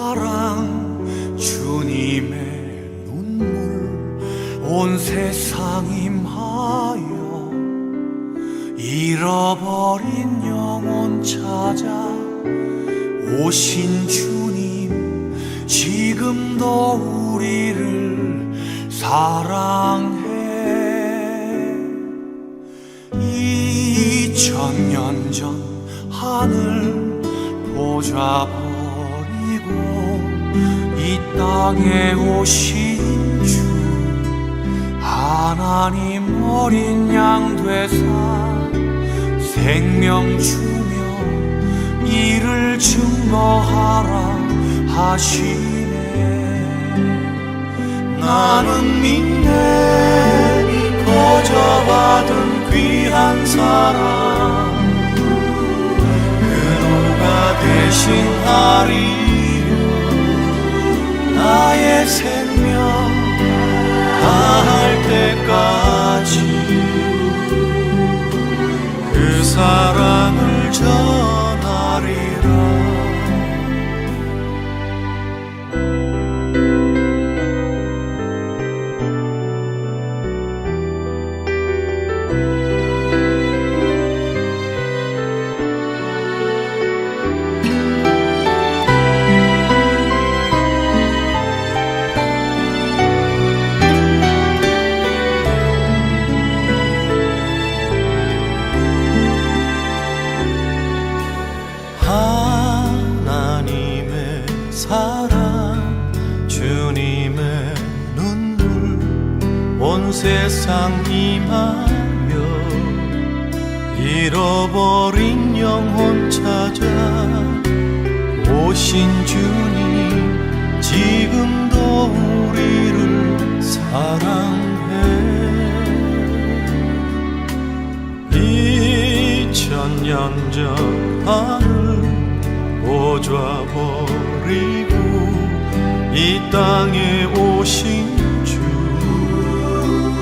사랑 주님의 눈물 온 세상 임하여 잃어버린 영혼 찾아 오신 주님 지금도 우리를 사랑해 2000년 전 하늘 보좌 버리고 이 땅에 오신 주 하나님 어린 양 되사 생명 주며 이를 증거하라 하시네. 나는 믿네 거저 받은 귀한 사랑 그노가 대신하리요 나의 생명 다할 때까지 그 사랑을 전하리라. 하나님의 사랑 주님의 눈물 온 세상 임하여 잃어버린 영혼 찾아 오신 주님 지금도 우리를 사랑해 2000년 전 하늘 보좌 버리고 이 땅에 오신 주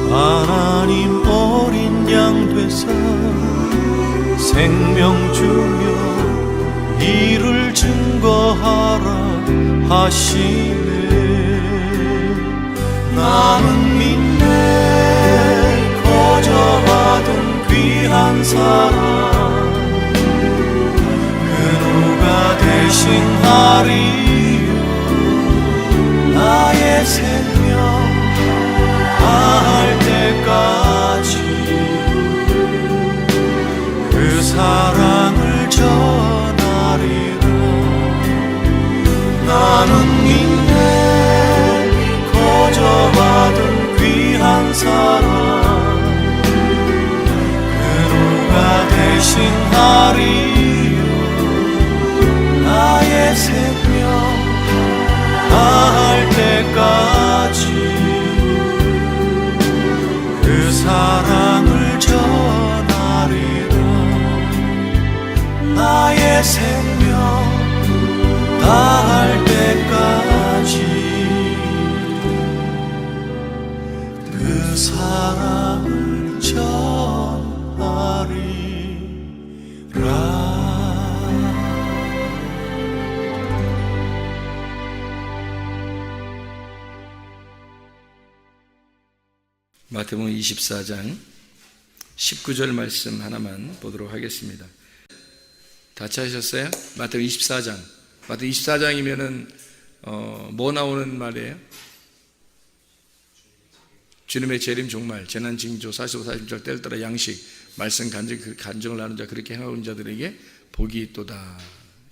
하나님 어린 양 되사 생명 주며 이를 증거하라 하시네. 나는 믿네 거저 받은 귀한 사랑 그누가 대신하리요 나의 생명 다할 때까지 그 사랑을 전하리라. 나는 믿네 거저 받은 귀한 사랑 그누가 대신하리요 나의 생명 다할 때까지 그 사랑을 전하리라. 나의 생명 다할 때까지 그 사랑을 전하리라. 마태복음 24장 19절 말씀 하나만 보도록 하겠습니다. 다 찾으셨어요? 마태복음 24장. 마태복음 24장이면은 뭐 나오는 말이에요? 주님의 재림 종말, 재난 징조, 45, 46절 때를 따라 양식, 말씀 간증을 나눈 자, 그렇게 행하고 있는 자들에게 복이 있도다.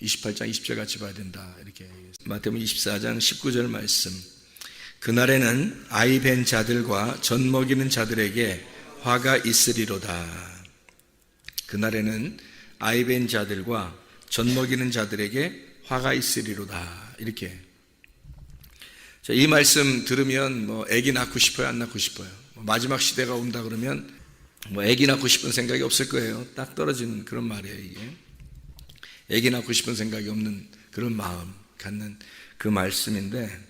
28장 20절 같이 봐야 된다. 이렇게 마태복음 24장 19절 말씀. 그날에는 아이 벤 자들과 젖 먹이는 자들에게 화가 있으리로다. 그날에는 아이 벤 자들과 젖 먹이는 자들에게 화가 있으리로다. 이렇게. 자, 이 말씀 들으면 뭐 아기 낳고 싶어요, 안 낳고 싶어요? 마지막 시대가 온다 그러면 뭐 아기 낳고 싶은 생각이 없을 거예요. 딱 떨어지는 그런 말이에요, 이게. 아기 낳고 싶은 생각이 없는 그런 마음 갖는 그 말씀인데,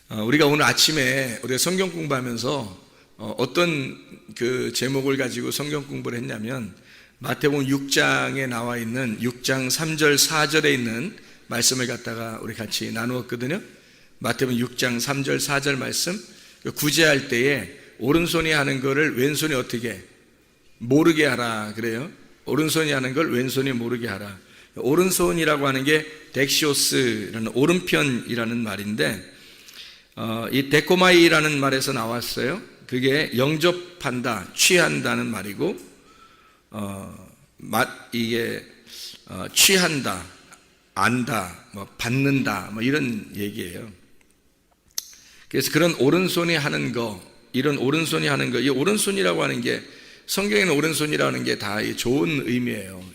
우리가 오늘 아침에 우리가 성경 공부하면서 어떤 그 제목을 가지고 성경 공부를 했냐면 마태복음 6장에 나와 있는 6장 3절 4절에 있는 말씀을 갖다가 우리 같이 나누었거든요. 마태복음 6장 3절 4절 말씀, 구제할 때에 오른손이 하는 거를 왼손이 어떻게 모르게 하라 그래요. 오른손이 하는 걸 왼손이 모르게 하라. 오른손이라고 하는 게 덱시오스라는 오른편이라는 말인데, 이 데코마이라는 말에서 나왔어요. 그게 영접한다, 취한다는 말이고, 이게 취한다, 안다, 받는다, 이런 얘기예요. 그래서 그런 오른손이 하는 거, 이런 오른손이 하는 거, 이 오른손이라고 하는 게 성경에는 오른손이라는 게 다 좋은 의미예요.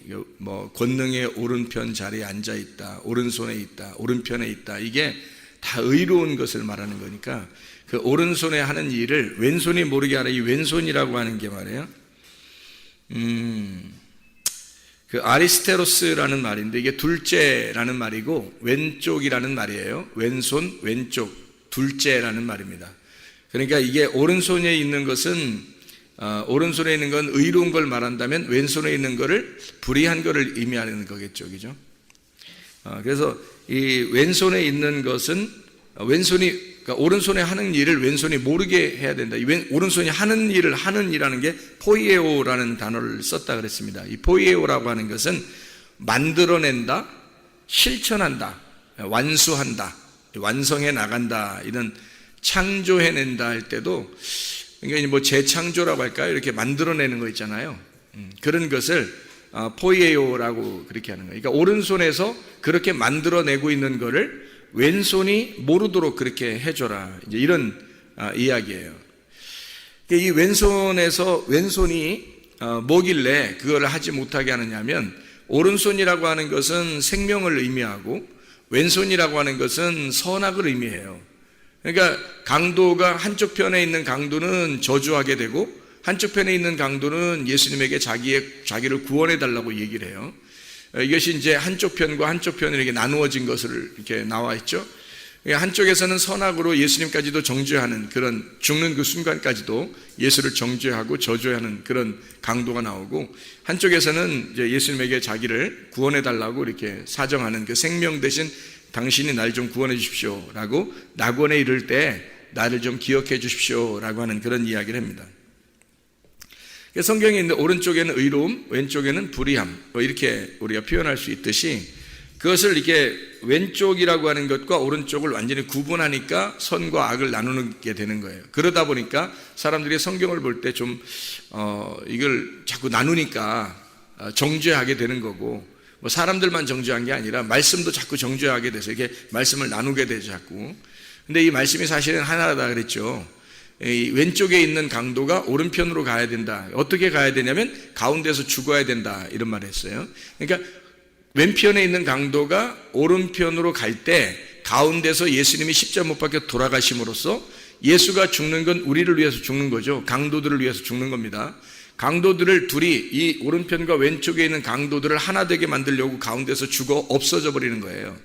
권능의 오른편 자리에 앉아 있다, 오른손에 있다, 오른편에 있다. 이게 다 의로운 것을 말하는 거니까 그 오른손에 하는 일을 왼손이 모르게 하라. 이 왼손이라고 하는 게 말이에요. 그 아리스테로스라는 말인데 이게 둘째라는 말이고 왼쪽이라는 말이에요. 왼손, 왼쪽, 둘째라는 말입니다. 그러니까 이게 오른손에 있는 것은 오른손에 있는 건 의로운 걸 말한다면 왼손에 있는 거를 불의한 거를 의미하는 거겠죠, 그죠? 그래서 이 왼손에 있는 것은 그러니까 오른손에 하는 일을 왼손이 모르게 해야 된다. 오른손이 하는 일을 하는 이라는 게 포이에오라는 단어를 썼다 그랬습니다. 이 포이에오라고 하는 것은 만들어낸다, 실천한다, 완수한다, 완성해 나간다, 이런 창조해낸다 할 때도 그러니까 재창조라고 할까요? 이렇게 만들어내는 거 있잖아요. 그런 것을 포이에오라고 그렇게 하는 거예요. 그러니까 오른손에서 그렇게 만들어내고 있는 거를 왼손이 모르도록 그렇게 해줘라. 이제 이런 이야기예요. 이 왼손이 뭐길래 그걸 하지 못하게 하느냐면 오른손이라고 하는 것은 생명을 의미하고 왼손이라고 하는 것은 선악을 의미해요. 그러니까 강도가 한쪽 편에 있는 강도는 저주하게 되고 한쪽 편에 있는 강도는 예수님에게 자기를 구원해 달라고 얘기를 해요. 이것이 이제 한쪽 편과 한쪽 편이 이렇게 나누어진 것을 이렇게 나와 있죠. 한쪽에서는 선악으로 예수님까지도 정죄하는 그런 죽는 그 순간까지도 예수를 정죄하고 저주하는 그런 강도가 나오고 한쪽에서는 이제 예수님에게 자기를 구원해 달라고 이렇게 사정하는 그 생명 대신 당신이 날 좀 구원해 주십시오라고 낙원에 이를 때 나를 좀 기억해 주십시오라고 하는 그런 이야기를 합니다. 성경에 있는 오른쪽에는 의로움, 왼쪽에는 불의함, 이렇게 우리가 표현할 수 있듯이 그것을 이렇게 왼쪽이라고 하는 것과 오른쪽을 완전히 구분하니까 선과 악을 나누게 되는 거예요. 그러다 보니까 사람들이 성경을 볼 때 좀 이걸 자꾸 나누니까 정죄하게 되는 거고, 사람들만 정죄한 게 아니라 말씀도 자꾸 정죄하게 돼서 이렇게 말씀을 나누게 되죠, 자꾸. 근데 이 말씀이 사실은 하나다 그랬죠. 이 왼쪽에 있는 강도가 오른편으로 가야 된다. 어떻게 가야 되냐면 가운데서 죽어야 된다, 이런 말을 했어요. 그러니까 왼편에 있는 강도가 오른편으로 갈 때 가운데서 예수님이 십자가 못 박혀 돌아가심으로써 예수가 죽는 건 우리를 위해서 죽는 거죠. 강도들을 위해서 죽는 겁니다. 강도들을 둘이 이 오른편과 왼쪽에 있는 강도들을 하나 되게 만들려고 가운데서 죽어 없어져 버리는 거예요.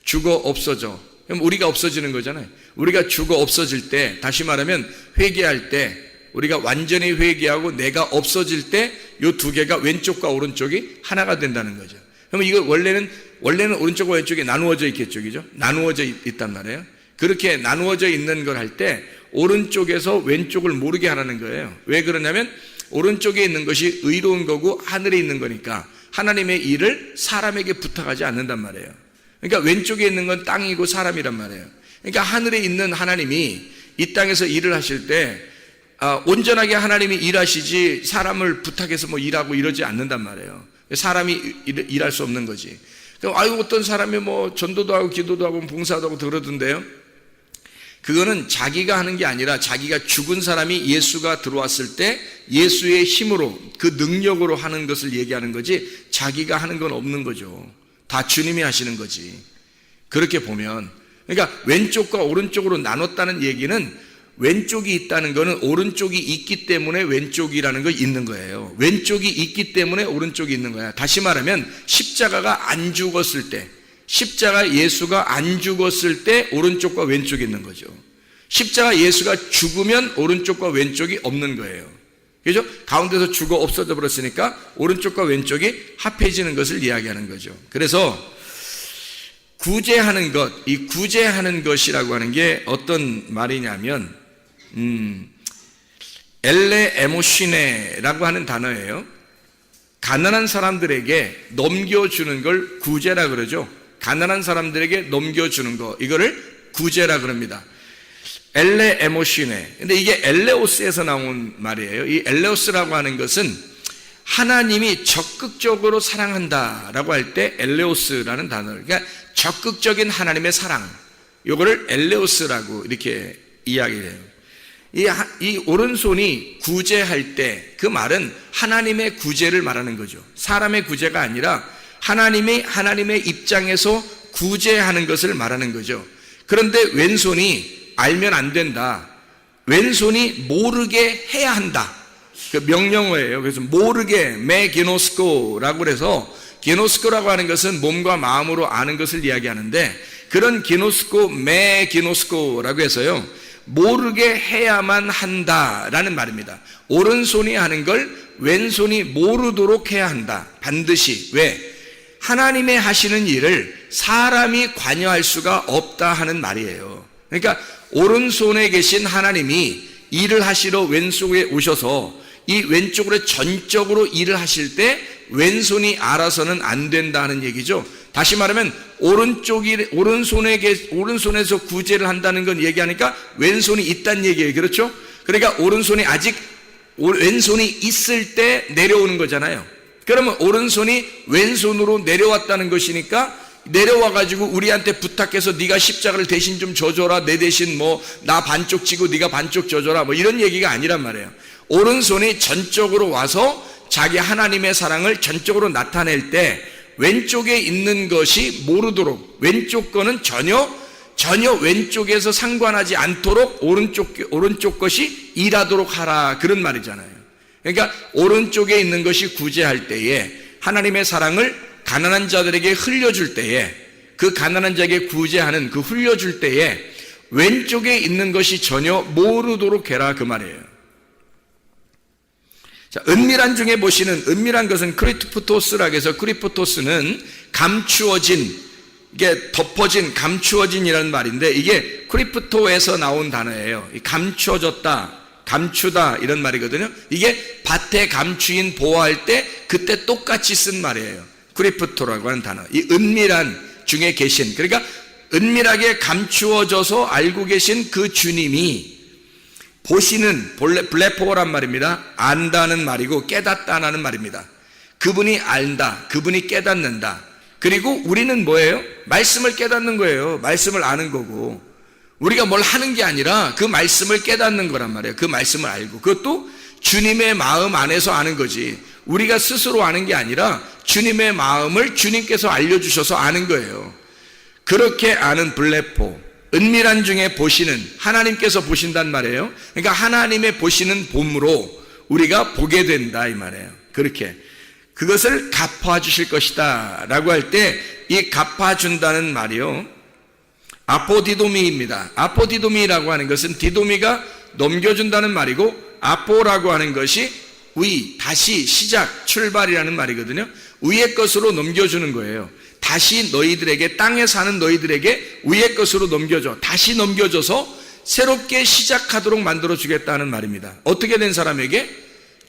죽어 없어져. 그럼 우리가 없어지는 거잖아요. 우리가 죽어 없어질 때, 다시 말하면 회개할 때, 우리가 완전히 회개하고 내가 없어질 때 이 두 개가 왼쪽과 오른쪽이 하나가 된다는 거죠. 그러면 이거 원래는 오른쪽과 왼쪽이 나누어져 있겠죠, 그죠? 나누어져 있단 말이에요. 그렇게 나누어져 있는 걸 할 때 오른쪽에서 왼쪽을 모르게 하라는 거예요. 왜 그러냐면 오른쪽에 있는 것이 의로운 거고 하늘에 있는 거니까 하나님의 일을 사람에게 부탁하지 않는단 말이에요. 그러니까 왼쪽에 있는 건 땅이고 사람이란 말이에요. 그러니까 하늘에 있는 하나님이 이 땅에서 일을 하실 때 온전하게 하나님이 일하시지 사람을 부탁해서 일하고 이러지 않는단 말이에요. 사람이 일할 수 없는 거지. 그럼 어떤 사람이 전도도 하고 기도도 하고 봉사도 하고 그러던데요. 그거는 자기가 하는 게 아니라 자기가 죽은 사람이 예수가 들어왔을 때 예수의 힘으로 그 능력으로 하는 것을 얘기하는 거지 자기가 하는 건 없는 거죠. 다 주님이 하시는 거지. 그렇게 보면, 그러니까 왼쪽과 오른쪽으로 나눴다는 얘기는 왼쪽이 있다는 거는 오른쪽이 있기 때문에 왼쪽이라는 거 있는 거예요. 왼쪽이 있기 때문에 오른쪽이 있는 거야. 다시 말하면 십자가가 안 죽었을 때, 십자가 예수가 안 죽었을 때 오른쪽과 왼쪽이 있는 거죠. 십자가 예수가 죽으면 오른쪽과 왼쪽이 없는 거예요. 그죠? 가운데서 죽어 없어져 버렸으니까 오른쪽과 왼쪽이 합해지는 것을 이야기하는 거죠. 그래서 구제하는 것, 이 구제하는 것이라고 하는 게 어떤 말이냐면 엘레 에모시네라고 하는 단어예요. 가난한 사람들에게 넘겨주는 걸 구제라 그러죠. 가난한 사람들에게 넘겨주는 거, 이거를 구제라 그럽니다. 엘레 에모시네. 근데 이게 엘레오스에서 나온 말이에요. 이 엘레오스라고 하는 것은 하나님이 적극적으로 사랑한다라고 할 때 엘레오스라는 단어를, 그러니까 적극적인 하나님의 사랑, 이거를 엘레오스라고 이렇게 이야기해요. 이 오른손이 구제할 때 그 말은 하나님의 구제를 말하는 거죠. 사람의 구제가 아니라 하나님의 입장에서 구제하는 것을 말하는 거죠. 그런데 왼손이 알면 안 된다. 왼손이 모르게 해야 한다. 그 명령어예요. 그래서 모르게 메 기노스코라고 그래서, 기노스코라고 하는 것은 몸과 마음으로 아는 것을 이야기하는데, 그런 기노스코 메 기노스코라고 해서요, 모르게 해야만 한다라는 말입니다. 오른손이 하는 걸 왼손이 모르도록 해야 한다. 반드시. 왜? 하나님의 하시는 일을 사람이 관여할 수가 없다 하는 말이에요. 그러니까 오른손에 계신 하나님이 일을 하시러 왼쪽에 오셔서 이 왼쪽으로 전적으로 일을 하실 때 왼손이 알아서는 안 된다는 얘기죠. 다시 말하면 오른손에서 구제를 한다는 건 얘기하니까 왼손이 있다는 얘기예요. 그렇죠? 그러니까 왼손이 있을 때 내려오는 거잖아요. 그러면 오른손이 왼손으로 내려왔다는 것이니까, 내려와가지고 우리한테 부탁해서 네가 십자가를 대신 좀 져줘라, 내 대신 나 반쪽 지고 네가 반쪽 져줘라, 이런 얘기가 아니란 말이에요. 오른손이 전적으로 와서 자기 하나님의 사랑을 전적으로 나타낼 때 왼쪽에 있는 것이 모르도록, 왼쪽 거는 전혀 왼쪽에서 상관하지 않도록 오른쪽 것이 일하도록 하라, 그런 말이잖아요. 그러니까 오른쪽에 있는 것이 구제할 때에, 하나님의 사랑을 가난한 자들에게 흘려줄 때에, 그 가난한 자에게 구제하는 그 흘려줄 때에 왼쪽에 있는 것이 전혀 모르도록 해라, 그 말이에요. 자, 은밀한 중에 보시는, 은밀한 것은 크리프토스라고 해서, 크리프토스는 감추어진, 이게 덮어진, 감추어진이라는 말인데, 이게 크리프토에서 나온 단어예요. 감추어졌다, 감추다, 이런 말이거든요. 이게 밭에 감추인 보호할 때 그때 똑같이 쓴 말이에요. 크리프토라고 하는 단어. 이 은밀한 중에 계신, 그러니까 은밀하게 감추어져서 알고 계신 그 주님이 보시는, 블레포란 말입니다. 안다는 말이고 깨닫다는 말입니다. 그분이 안다, 그분이 깨닫는다. 그리고 우리는 뭐예요? 말씀을 깨닫는 거예요. 말씀을 아는 거고, 우리가 뭘 하는 게 아니라 그 말씀을 깨닫는 거란 말이에요. 그 말씀을 알고, 그것도 주님의 마음 안에서 아는 거지, 우리가 스스로 아는 게 아니라 주님의 마음을 주님께서 알려주셔서 아는 거예요. 그렇게 아는 블레포, 은밀한 중에 보시는, 하나님께서 보신단 말이에요. 그러니까 하나님의 보시는 봄으로 우리가 보게 된다, 이 말이에요. 그렇게 그것을 갚아주실 것이다 라고 할 때, 이 갚아준다는 말이요, 아포디도미입니다. 아포디도미라고 하는 것은, 디도미가 넘겨준다는 말이고, 아포라고 하는 것이 다시 시작, 출발이라는 말이거든요. 위의 것으로 넘겨주는 거예요. 다시 너희들에게, 땅에 사는 너희들에게 위의 것으로 넘겨줘, 다시 넘겨줘서 새롭게 시작하도록 만들어주겠다는 말입니다. 어떻게 된 사람에게?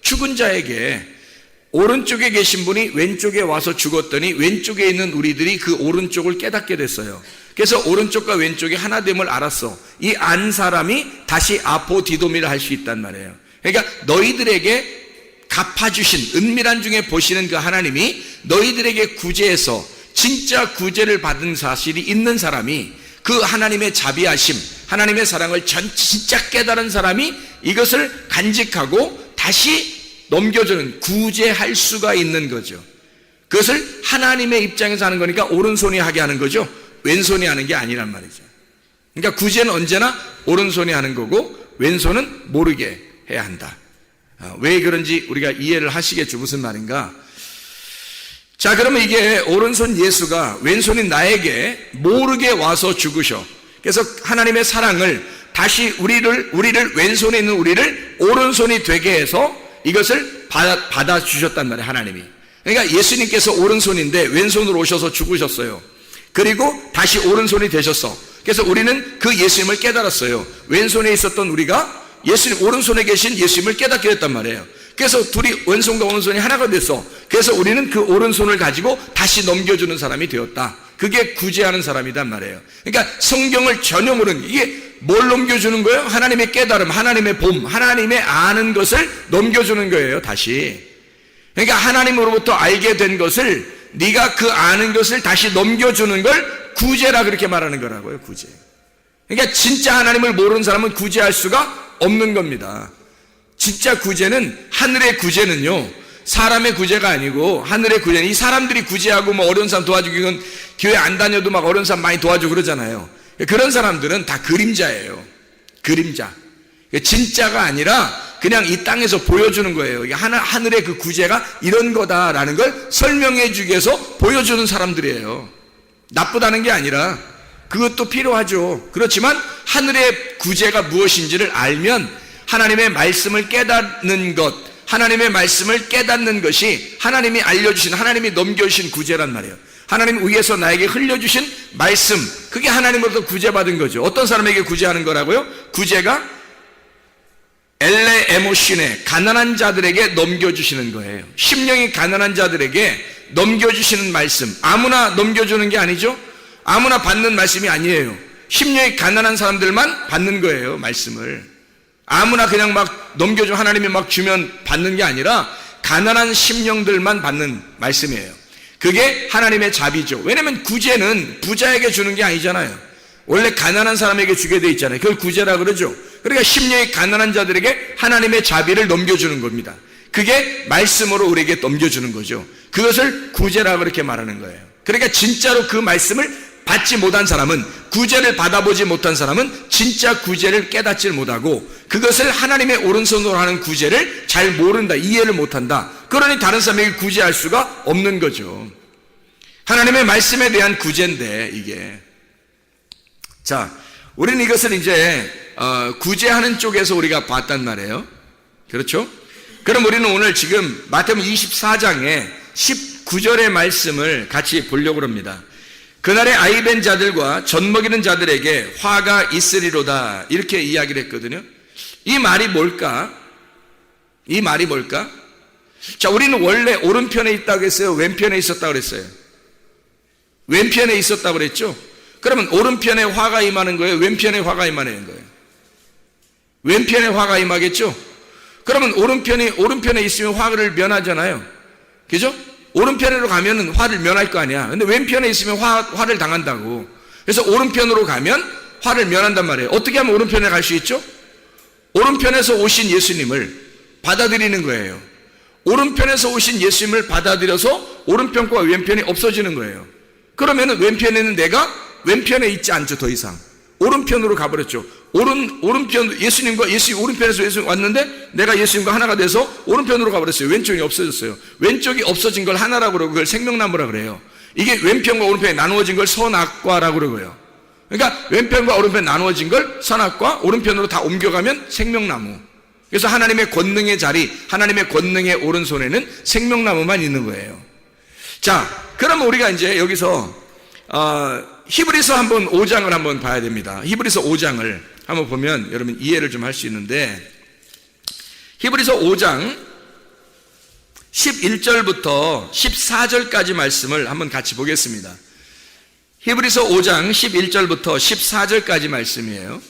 죽은 자에게. 오른쪽에 계신 분이 왼쪽에 와서 죽었더니 왼쪽에 있는 우리들이 그 오른쪽을 깨닫게 됐어요. 그래서 오른쪽과 왼쪽이 하나됨을 알았어. 이 안 사람이 다시 아포디도미를 할 수 있단 말이에요. 그러니까 너희들에게 갚아주신, 은밀한 중에 보시는 그 하나님이 너희들에게 구제해서 진짜 구제를 받은 사실이 있는 사람이, 그 하나님의 자비하심, 하나님의 사랑을 진짜 깨달은 사람이 이것을 간직하고 다시 넘겨주는, 구제할 수가 있는 거죠. 그것을 하나님의 입장에서 하는 거니까 오른손이 하게 하는 거죠. 왼손이 하는 게 아니란 말이죠. 그러니까 구제는 언제나 오른손이 하는 거고 왼손은 모르게 해야 한다. 왜 그런지 우리가 이해를 하시겠죠. 무슨 말인가? 자, 그러면 이게 오른손 예수가 왼손인 나에게 모르게 와서 죽으셔. 그래서 하나님의 사랑을 다시 우리를 왼손에 있는 우리를 오른손이 되게 해서 이것을 받아주셨단 말이에요, 하나님이. 그러니까 예수님께서 오른손인데 왼손으로 오셔서 죽으셨어요. 그리고 다시 오른손이 되셨어. 그래서 우리는 그 예수님을 깨달았어요. 왼손에 있었던 우리가 예수님, 오른손에 계신 예수님을 깨닫게 됐단 말이에요. 그래서 둘이 왼손과 오른손이 하나가 됐어. 그래서 우리는 그 오른손을 가지고 다시 넘겨주는 사람이 되었다. 그게 구제하는 사람이란 말이에요. 그러니까 성경을 전혀 모르는, 이게 뭘 넘겨주는 거예요? 하나님의 깨달음, 하나님의 봄, 하나님의 아는 것을 넘겨주는 거예요, 다시. 그러니까 하나님으로부터 알게 된 것을, 네가 그 아는 것을 다시 넘겨주는 걸 구제라 그렇게 말하는 거라고요, 구제. 그러니까 진짜 하나님을 모르는 사람은 구제할 수가 없는 겁니다. 진짜 구제는, 하늘의 구제는요, 사람의 구제가 아니고 하늘의 구제는, 이 사람들이 구제하고 뭐 어려운 사람 도와주고, 이건 교회 안 다녀도 막 어려운 사람 많이 도와주고 그러잖아요. 그런 사람들은 다 그림자예요. 그림자. 진짜가 아니라 그냥 이 땅에서 보여주는 거예요. 하늘의 그 구제가 이런 거다라는 걸 설명해 주기 위해서 보여주는 사람들이에요. 나쁘다는 게 아니라 그것도 필요하죠. 그렇지만 하늘의 구제가 무엇인지를 알면 하나님의 말씀을 깨닫는 것, 하나님의 말씀을 깨닫는 것이 하나님이 알려주신, 하나님이 넘겨주신 구제란 말이에요. 하나님 위에서 나에게 흘려주신 말씀, 그게 하나님으로부터 구제받은 거죠. 어떤 사람에게 구제하는 거라고요? 구제가 엘레 에모신에, 가난한 자들에게 넘겨주시는 거예요. 심령이 가난한 자들에게 넘겨주시는 말씀, 아무나 넘겨주는 게 아니죠. 아무나 받는 말씀이 아니에요. 심령이 가난한 사람들만 받는 거예요, 말씀을. 아무나 그냥 막 넘겨주면, 하나님이 막 주면 받는 게 아니라 가난한 심령들만 받는 말씀이에요. 그게 하나님의 자비죠. 왜냐면 구제는 부자에게 주는 게 아니잖아요. 원래 가난한 사람에게 주게 돼 있잖아요. 그걸 구제라 그러죠. 그러니까 심령이 가난한 자들에게 하나님의 자비를 넘겨주는 겁니다. 그게 말씀으로 우리에게 넘겨주는 거죠. 그것을 구제라 그렇게 말하는 거예요. 그러니까 진짜로 그 말씀을 받지 못한 사람은, 구제를 받아보지 못한 사람은 진짜 구제를 깨닫지 못하고 그것을 하나님의 오른손으로 하는 구제를 잘 모른다, 이해를 못한다. 그러니 다른 사람에게 구제할 수가 없는 거죠. 하나님의 말씀에 대한 구제인데 이게. 자, 우리는 이것을 이제 구제하는 쪽에서 우리가 봤단 말이에요. 그렇죠? 그럼 우리는 오늘 지금 마태복음 24장에 19절의 말씀을 같이 보려고 합니다. 그날에 아이벤 자들과 젖먹이는 자들에게 화가 있으리로다, 이렇게 이야기를 했거든요. 이 말이 뭘까? 이 말이 뭘까? 자, 우리는 원래 오른편에 있다고 했어요? 왼편에 있었다고 그랬어요? 왼편에 있었다고 그랬죠? 그러면 오른편에 화가 임하는 거예요? 왼편에 화가 임하는 거예요? 왼편에 화가 임하겠죠? 그러면 오른편에 있으면 화를 면하잖아요. 그죠? 오른편으로 가면 화를 면할 거 아니야. 근데 왼편에 있으면 화를 당한다고. 그래서 오른편으로 가면 화를 면한단 말이에요. 어떻게 하면 오른편에 갈 수 있죠? 오른편에서 오신 예수님을 받아들이는 거예요. 오른편에서 오신 예수님을 받아들여서 오른편과 왼편이 없어지는 거예요. 그러면 왼편에는 내가 왼편에 있지 않죠, 더 이상. 오른편으로 가버렸죠. 오른편, 예수님과 예수님, 오른편에서 예수님 왔는데 내가 예수님과 하나가 돼서 오른편으로 가버렸어요. 왼쪽이 없어졌어요. 왼쪽이 없어진 걸 하나라고 그러고 그걸 생명나무라고 그래요. 이게 왼편과 오른편이 나누어진 걸 선악과라고 그러고요. 그러니까 왼편과 오른편 나누어진 걸 선악과, 오른편으로 다 옮겨가면 생명나무. 그래서 하나님의 권능의 자리, 하나님의 권능의 오른손에는 생명나무만 있는 거예요. 자, 그러면 우리가 이제 여기서 히브리서 한번 5장을 한번 봐야 됩니다. 히브리서 5장을 한번 보면 여러분 이해를 좀 할 수 있는데, 히브리서 5장 11절부터 14절까지 말씀을 한번 같이 보겠습니다. 히브리서 5장 11절부터 14절까지 말씀이에요.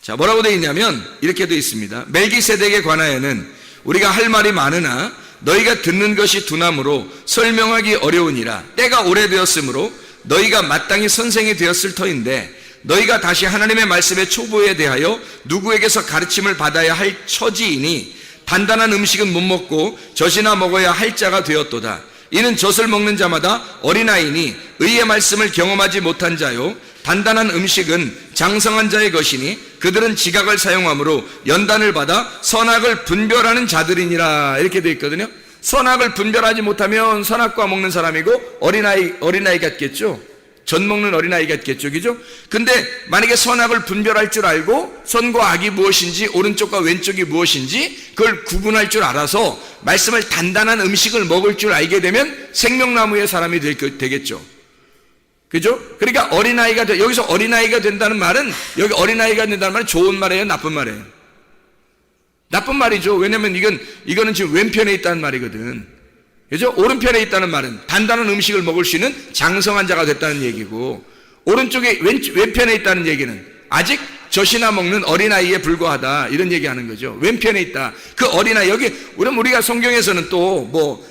자, 뭐라고 되어 있냐면 이렇게 되어 있습니다. 멜기세덱에 관하여는 우리가 할 말이 많으나 너희가 듣는 것이 둔함으로 설명하기 어려우니라. 때가 오래되었으므로 너희가 마땅히 선생이 되었을 터인데 너희가 다시 하나님의 말씀의 초보에 대하여 누구에게서 가르침을 받아야 할 처지이니 단단한 음식은 못 먹고 젖이나 먹어야 할 자가 되었도다. 이는 젖을 먹는 자마다 어린아이니 의의 말씀을 경험하지 못한 자요, 단단한 음식은 장성한 자의 것이니 그들은 지각을 사용함으로 연단을 받아 선악을 분별하는 자들이니라. 이렇게 되어 있거든요. 선악을 분별하지 못하면 선악과 먹는 사람이고 어린아이 같겠죠. 젖 먹는 어린아이 같겠죠. 그죠? 근데 만약에 선악을 분별할 줄 알고 선과 악이 무엇인지, 오른쪽과 왼쪽이 무엇인지 그걸 구분할 줄 알아서 말씀을, 단단한 음식을 먹을 줄 알게 되면 생명나무의 사람이 되겠죠. 그죠? 그러니까 어린아이가 여기서 어린아이가 된다는 말은, 여기 어린아이가 된다는 말은 좋은 말이에요, 나쁜 말이에요? 나쁜 말이죠. 왜냐면 이거는 지금 왼편에 있다는 말이거든. 그죠? 오른편에 있다는 말은 단단한 음식을 먹을 수 있는 장성한 자가 됐다는 얘기고, 오른쪽에 왼편에 있다는 얘기는 아직 젖이나 먹는 어린아이에 불과하다, 이런 얘기하는 거죠. 왼편에 있다. 그 어린아이, 여기 우리가 성경에서는 또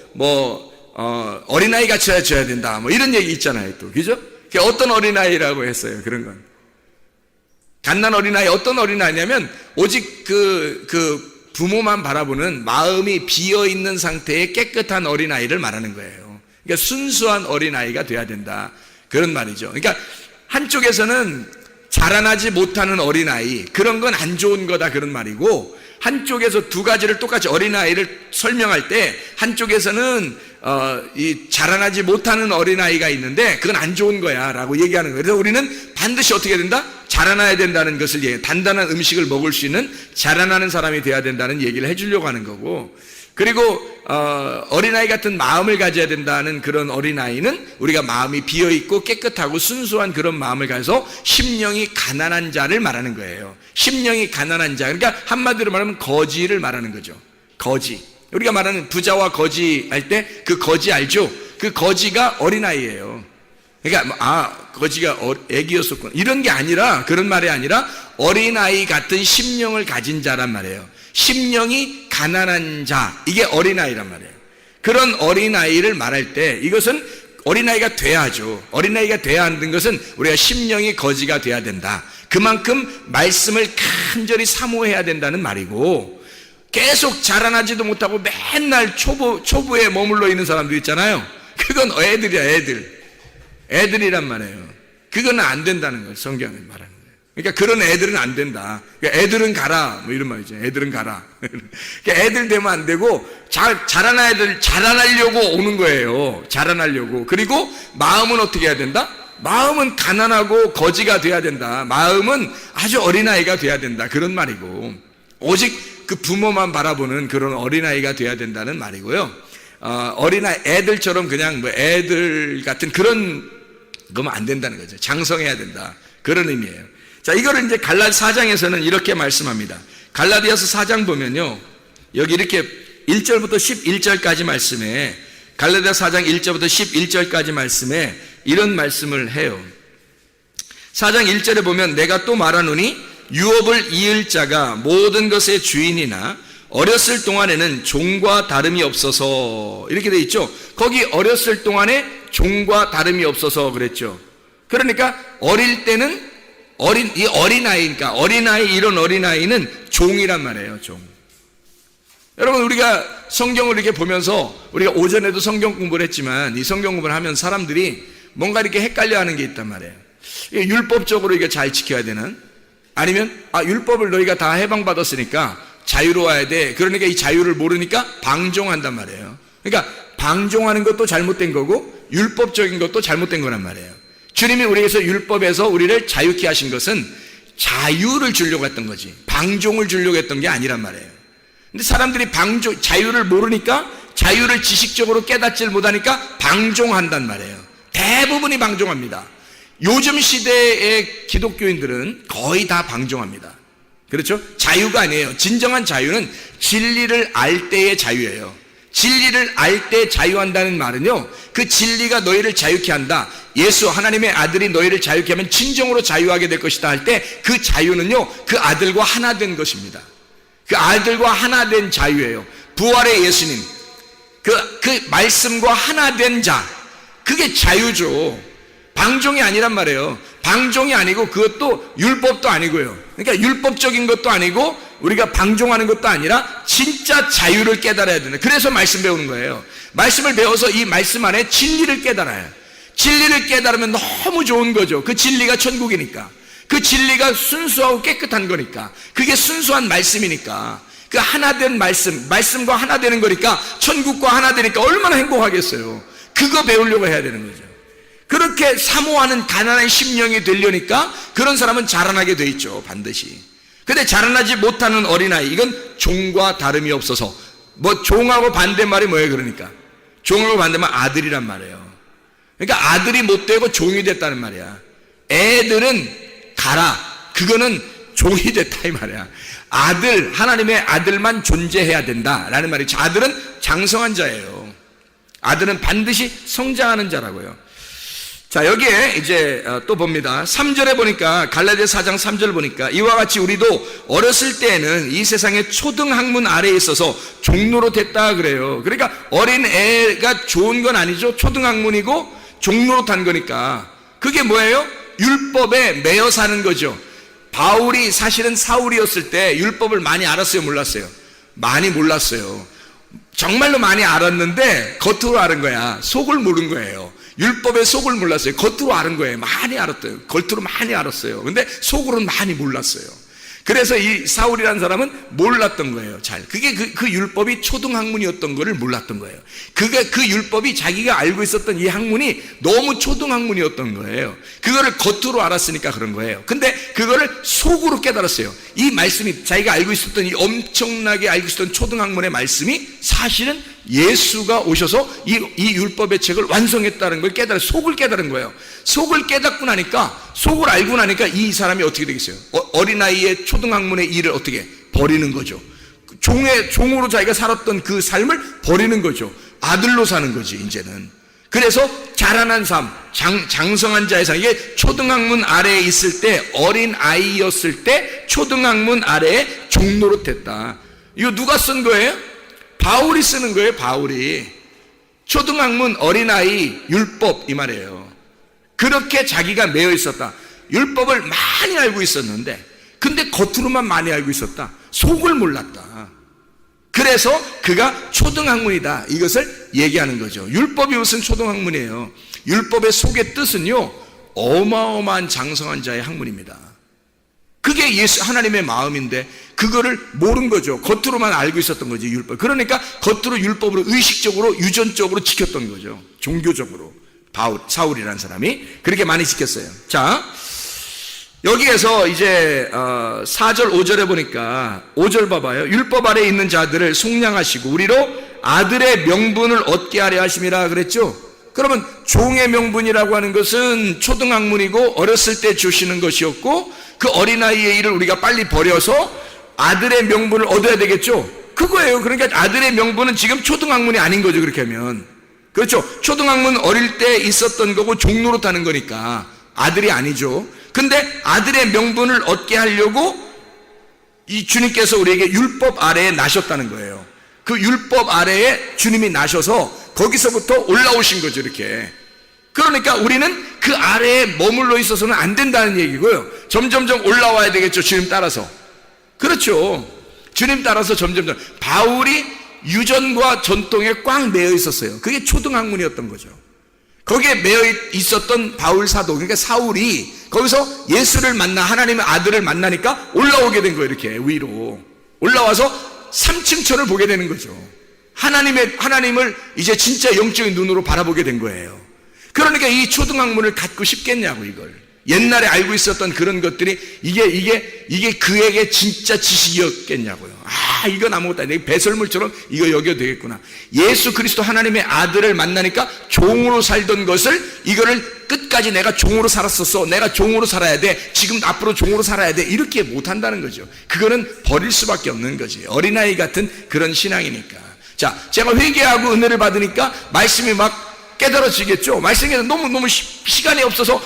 어린아이 같이 해줘야 된다, 뭐 이런 얘기 있잖아요, 또. 그죠? 어떤 어린아이라고 했어요, 그런 건. 갓난 어린아이, 어떤 어린아이냐면, 오직 그 부모만 바라보는 마음이 비어있는 상태의 깨끗한 어린아이를 말하는 거예요. 그러니까 순수한 어린아이가 돼야 된다, 그런 말이죠. 그러니까 한쪽에서는 자라나지 못하는 어린아이, 그런 건 안 좋은 거다, 그런 말이고, 한쪽에서 두 가지를 똑같이 어린아이를 설명할 때, 한쪽에서는 이 자라나지 못하는 어린아이가 있는데 그건 안 좋은 거야 라고 얘기하는 거예요. 그래서 우리는 반드시 어떻게 된다? 자라나야 된다는 것을 얘기해요. 단단한 음식을 먹을 수 있는 자라나는 사람이 돼야 된다는 얘기를 해주려고 하는 거고, 그리고 어린아이 같은 마음을 가져야 된다는 그런 어린아이는 우리가 마음이 비어있고 깨끗하고 순수한 그런 마음을 가져서 심령이 가난한 자를 말하는 거예요. 심령이 가난한 자, 그러니까 한마디로 말하면 거지를 말하는 거죠. 거지. 우리가 말하는 부자와 거지 할 때 그 거지 알죠? 그 거지가 어린아이예요. 그러니까 거지가 애기였었구나, 이런 게 아니라, 그런 말이 아니라 어린아이 같은 심령을 가진 자란 말이에요. 심령이 가난한 자, 이게 어린아이란 말이에요. 그런 어린아이를 말할 때 이것은 어린아이가 돼야 하죠. 어린아이가 돼야 하는 것은 우리가 심령이 거지가 돼야 된다, 그만큼 말씀을 간절히 사모해야 된다는 말이고, 계속 자라나지도 못하고 맨날 초부에 머물러 있는 사람도 있잖아요. 그건 애들이야, 애들이란 말이에요. 그거는 안 된다는 거예요, 성경이 말하는 거예요. 그러니까 그런 애들은 안 된다. 그러니까 애들은 가라, 뭐 이런 말이죠. 애들은 가라. 그러니까 애들 되면 안 되고, 자라나려고 오는 거예요. 자라나려고. 그리고 마음은 어떻게 해야 된다? 마음은 가난하고 거지가 돼야 된다. 마음은 아주 어린아이가 돼야 된다, 그런 말이고, 오직 그 부모만 바라보는 그런 어린아이가 돼야 된다는 말이고요. 애들처럼 그냥 뭐 애들 같은 그런 거면 안 된다는 거죠. 장성해야 된다, 그런 의미예요. 자, 이거를 이제 갈라디 4장에서는 이렇게 말씀합니다. 갈라디아서 4장 보면요, 여기 이렇게 1절부터 11절까지 말씀에, 갈라디아 4장 1절부터 11절까지 말씀에 이런 말씀을 해요. 4장 1절에 보면, 내가 또 말하노니 유업을 이을 자가 모든 것의 주인이나 어렸을 동안에는 종과 다름이 없어서, 이렇게 돼 있죠. 거기 어렸을 동안에 종과 다름이 없어서 그랬죠. 그러니까 어릴 때는 이 어린아이니까, 이런 어린아이는 종이란 말이에요, 종. 여러분, 우리가 성경을 이렇게 보면서, 우리가 오전에도 성경 공부를 했지만, 이 성경 공부를 하면 사람들이 뭔가 이렇게 헷갈려 하는 게 있단 말이에요. 이게 율법적으로 이게 잘 지켜야 되는, 아니면 율법을 너희가 다 해방받았으니까 자유로워야 돼, 그러니까 이 자유를 모르니까 방종한단 말이에요. 그러니까 방종하는 것도 잘못된 거고 율법적인 것도 잘못된 거란 말이에요. 주님이 우리에게서 율법에서 우리를 자유케 하신 것은 자유를 주려고 했던 거지, 방종을 주려고 했던 게 아니란 말이에요. 근데 사람들이 자유를 모르니까, 자유를 지식적으로 깨닫질 못하니까 방종한단 말이에요. 대부분이 방종합니다. 요즘 시대의 기독교인들은 거의 다 방종합니다. 그렇죠? 자유가 아니에요. 진정한 자유는 진리를 알 때의 자유예요. 진리를 알 때 자유한다는 말은요, 그 진리가 너희를 자유케 한다, 예수 하나님의 아들이 너희를 자유케 하면 진정으로 자유하게 될 것이다 할 때, 그 자유는요, 그 아들과 하나 된 것입니다. 그 아들과 하나 된 자유예요. 부활의 예수님, 그 말씀과 하나 된 자, 그게 자유죠. 방종이 아니란 말이에요. 방종이 아니고, 그것도 율법도 아니고요. 그러니까 율법적인 것도 아니고 우리가 방종하는 것도 아니라 진짜 자유를 깨달아야 된다. 그래서 말씀 배우는 거예요. 말씀을 배워서 이 말씀 안에 진리를 깨달아요. 진리를 깨달으면 너무 좋은 거죠. 그 진리가 천국이니까, 그 진리가 순수하고 깨끗한 거니까, 그게 순수한 말씀이니까, 그 하나된 말씀과 하나 되는 거니까, 천국과 하나 되니까 얼마나 행복하겠어요. 그거 배우려고 해야 되는 거죠. 그렇게 사모하는 가난한 심령이 되려니까 그런 사람은 자라나게 돼 있죠, 반드시. 근데 자라나지 못하는 어린아이, 이건 종과 다름이 없어서, 뭐 종하고 반대말이 뭐예요? 그러니까 종하고 반대말 아들이란 말이에요. 그러니까 아들이 못 되고 종이 됐다는 말이야. 애들은 가라. 그거는 종이 됐다 이 말이야. 아들, 하나님의 아들만 존재해야 된다라는 말이죠. 아들은 장성한 자예요. 아들은 반드시 성장하는 자라고요. 자, 여기에 이제 또 봅니다. 3절에 보니까, 갈라디아서 4장 3절 보니까 이와 같이 우리도 어렸을 때에는 이 세상의 초등학문 아래에 있어서 종로로 됐다 그래요. 그러니까 어린 애가 좋은 건 아니죠. 초등학문이고 종로로 탄 거니까. 그게 뭐예요? 율법에 매여 사는 거죠. 바울이 사실은 사울이었을 때 율법을 많이 알았어요, 몰랐어요? 많이 몰랐어요. 정말로 많이 알았는데 겉으로 알은 거야. 속을 모른 거예요. 율법의 속을 몰랐어요. 겉으로 알은 거예요. 많이 알았대요. 겉으로 많이 알았어요. 근데 속으로는 많이 몰랐어요. 그래서 이 사울이라는 사람은 몰랐던 거예요. 잘. 그게 그 율법이 초등학문이었던 거를 몰랐던 거예요. 그 율법이 자기가 알고 있었던 이 학문이 너무 초등학문이었던 거예요. 그거를 겉으로 알았으니까 그런 거예요. 근데 그거를 속으로 깨달았어요. 이 말씀이 자기가 알고 있었던 이 엄청나게 알고 있었던 초등학문의 말씀이 사실은 예수가 오셔서 이 율법의 책을 완성했다는 걸 깨달아, 속을 깨달은 거예요. 속을 깨닫고 나니까, 속을 알고 나니까 이 사람이 어떻게 되겠어요? 어린아이의 초등학문의 일을 어떻게 버리는 거죠. 종으로 자기가 살았던 그 삶을 버리는 거죠. 아들로 사는 거지 이제는. 그래서 자라난 삶, 장성한 자의 삶, 이게 초등학문 아래에 있을 때, 어린 아이였을 때 초등학문 아래에 종로로 됐다. 이거 누가 쓴 거예요? 바울이 쓰는 거예요. 바울이. 초등학문, 어린아이, 율법 이 말이에요. 그렇게 자기가 매여 있었다. 율법을 많이 알고 있었는데 근데 겉으로만 많이 알고 있었다. 속을 몰랐다. 그래서 그가 초등학문이다. 이것을 얘기하는 거죠. 율법이 무슨 초등학문이에요. 율법의 속의 뜻은요, 어마어마한 장성한 자의 학문입니다. 그게 예수 하나님의 마음인데 그거를 모른 거죠. 겉으로만 알고 있었던 거지, 율법. 그러니까 겉으로 율법으로 의식적으로 유전적으로 지켰던 거죠. 종교적으로. 사울이라는 사람이 그렇게 많이 지켰어요. 자, 여기에서 이제 4절 5절에 보니까 5절 봐봐요. 율법 아래에 있는 자들을 속량하시고 우리로 아들의 명분을 얻게 하려 하심이라 그랬죠. 그러면 종의 명분이라고 하는 것은 초등학문이고 어렸을 때 주시는 것이었고, 그 어린아이의 일을 우리가 빨리 버려서 아들의 명분을 얻어야 되겠죠. 그거예요. 그러니까 아들의 명분은 지금 초등학문이 아닌 거죠. 그렇게 하면. 그렇죠. 초등학문 어릴 때 있었던 거고 종로로 타는 거니까 아들이 아니죠. 근데 아들의 명분을 얻게 하려고 이 주님께서 우리에게 율법 아래에 나셨다는 거예요. 그 율법 아래에 주님이 나셔서 거기서부터 올라오신 거죠. 이렇게. 그러니까 우리는 그 아래에 머물러 있어서는 안 된다는 얘기고요. 점점점 올라와야 되겠죠. 주님 따라서. 그렇죠. 주님 따라서 점점점. 바울이 유전과 전통에 꽉 매여 있었어요. 그게 초등학문이었던 거죠. 거기에 매여 있었던 바울 사도, 그러니까 사울이 거기서 예수를 만나, 하나님의 아들을 만나니까 올라오게 된 거예요. 이렇게 위로 올라와서 3층천을 보게 되는 거죠. 하나님을 이제 진짜 영적인 눈으로 바라보게 된 거예요. 그러니까 이 초등학문을 갖고 싶겠냐고, 이걸. 옛날에 알고 있었던 그런 것들이 이게 그에게 진짜 지식이었겠냐고요. 아, 이건 아무것도 아니야. 배설물처럼 이거 여겨도 되겠구나. 예수 그리스도 하나님의 아들을 만나니까 종으로 살던 것을, 이거를 끝까지 내가 종으로 살았었어. 내가 종으로 살아야 돼. 지금 앞으로 종으로 살아야 돼. 이렇게 못한다는 거죠. 그거는 버릴 수밖에 없는 거지. 어린아이 같은 그런 신앙이니까. 자, 제가 회개하고 은혜를 받으니까 말씀이 막 깨달아지겠죠. 말씀이 너무 시간이 없어서